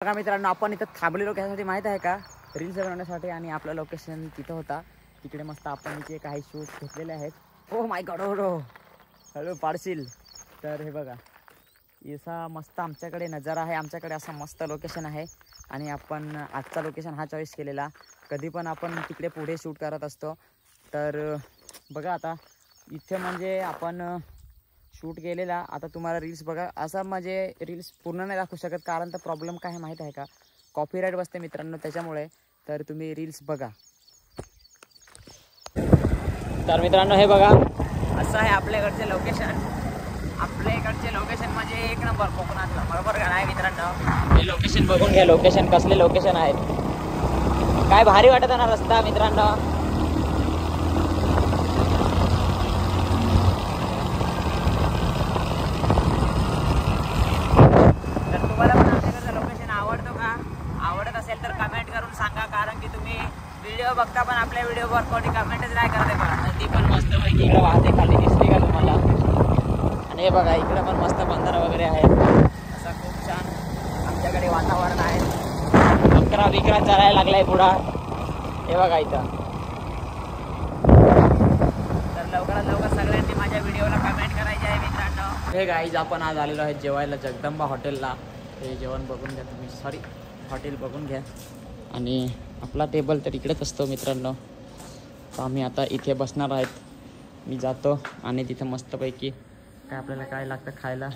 बघा मित्रांनो, आपण इथं थांबलेलो कशासाठी माहित आहे का? रील्स बनवण्यासाठी. आणि आपलं लोकेशन तिथं होता. तिकडे मस्त आपण इथे काही शूट घेतलेले आहेत. ओ माय गॉड, हळू पाडशील. तर हे बघा, असा मस्त आमच्याकडे नजारा आहे. आमच्याकडे असं मस्त लोकेशन आहे. आणि आपण आजचा लोकेशन हा चॉईस केलेला. कधी पण आपण तिकडे पुढे शूट करत असतो. तर बघा आता इथे म्हणजे आपण शूट केलेला. आता तुम्हाला रील्स बघा, असं म्हणजे रील्स पूर्ण नाही दाखवू शकत, कारण तर प्रॉब्लेम काय आहे माहीत आहे का? कॉपीराईट बसते मित्रांनो त्याच्यामुळे. तर तुम्ही रील्स बघा. तर मित्रांनो हे बघा, असं आहे आपल्याकडचे लोकेशन. आपल्या इकडचे लोकेशन म्हणजे एक नंबर कोकणातलं, बरोबर का नाही मित्रांनो? हे लोकेशन बघून घ्या. लोकेशन कसले लोकेशन आहेत, काय भारी वाटत ना रस्ता मित्रांनो. आवडत असेल तर कमेंट करून सांगा, कारण की तुम्ही व्हिडिओ बघता पण आपल्या व्हिडिओवर कोणी कमेंटच नाही करते बघा. नदी पण मस्त पैकी इकडे वाहते खाली, दिसली का तुम्हाला? आणि हे बघा इकडे पण मस्त बंधारा वगैरे आहे. असं खूप छान आमच्याकडे वातावरण आहे. बकरा बिकरा चरायला लागलाय पुढा, हे बघा इथं. तर लवकरात लवकर सगळ्यांनी माझ्या व्हिडिओला कमेंट करायची आहे मित्रांनो. हे गाईज, आपण आज आलेलो आहे जेवायला जगदंबा हॉटेलला. हे जेवण बघून घ्या तुम्ही, सॉरी हॉटेल बघून घ्या. आणि आपला टेबल तर इकडेच असतो मित्रांनो. तर आम्ही आता इथे बसणार आहेत. मी जातो आणि तिथं मस्तपैकी काय आपल्याला काय लागतं खायला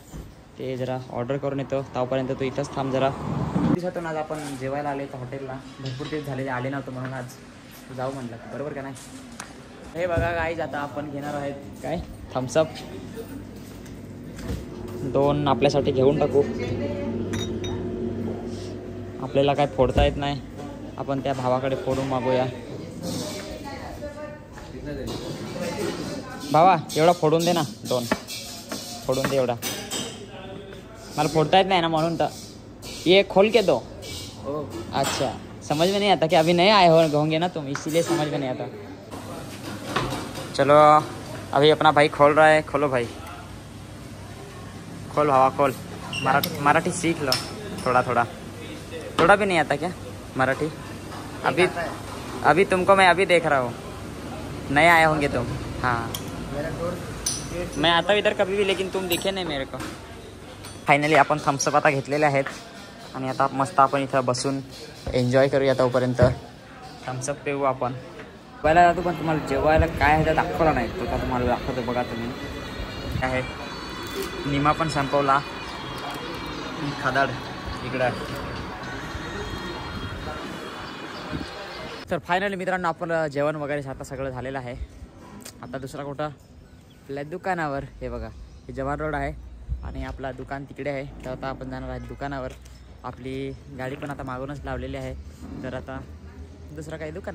ते जरा ऑर्डर करून येतो. तोपर्यंत तू इथंच थांब जरा. दिवसातून आज आपण जेवायला आले तर हॉटेलला. भरपूर दिवस झालेले आले नव्हतं, म्हणून आज जाऊ म्हटलं, बरोबर का नाही? हे बघा गाईज, आता आपण घेणार आहेत काय थम्सअप. 2 आपल्यासाठी घेऊन टाकू. आपल्याला काय फोडता येत नाही, आपण त्या भावाकडे फोडून मागूया. भावा एवढा फोडून दे ना, 2 फोडून दे एवढा. मला फोड़ता है ना, म्हणून तर ये खोल के दो. अच्छा, समझ में नहीं आता कि अभी नए आए होंगे ना तुम, इसीलिए समझ में नहीं आता. चलो अभी अपना भाई खोल रहा है. खोलो भाई, खोल भावा खोल. मराठी सीख लो थोड़ा थोड़ा. थोड़ा भी नहीं आता क्या मराठी? अभी तुमको मैं अभी देख रहा हूँ, नए आए होंगे तुम. हाँ, मैं आता हूँ इधर कभी भी, लेकिन तुम दिखे नाही मेरे को. फायनली आपण थम्सअप आता घेतलेले आहेत. आणि आता मस्त आपण इथं बसून एन्जॉय करूया. तोपर्यंत थम्सअप पिऊ आपण. जेवायला जातो, पण तुम्हाला जेवायला काय आहे ते दाखवला नाही. तो का तुम्हाला दाखवतो बघा तुम्ही. काय आहे, निमा पण संपवला. खादाड इकडं. तर फायनली मित्रांनो आपलं जेवण वगैरे आता सगळं झालेलं आहे. आता दुसरा कुठं आपल्या दुकानावर. हे बघा, हे जवाहर रोड आहे आणि आपला दुकान तिकडे आहे. तर आता आपण जाणार आहे दुकानावर. आपली गाडी पण आता मागूनच लावलेली आहे. तर आता दुसरं काही दुकान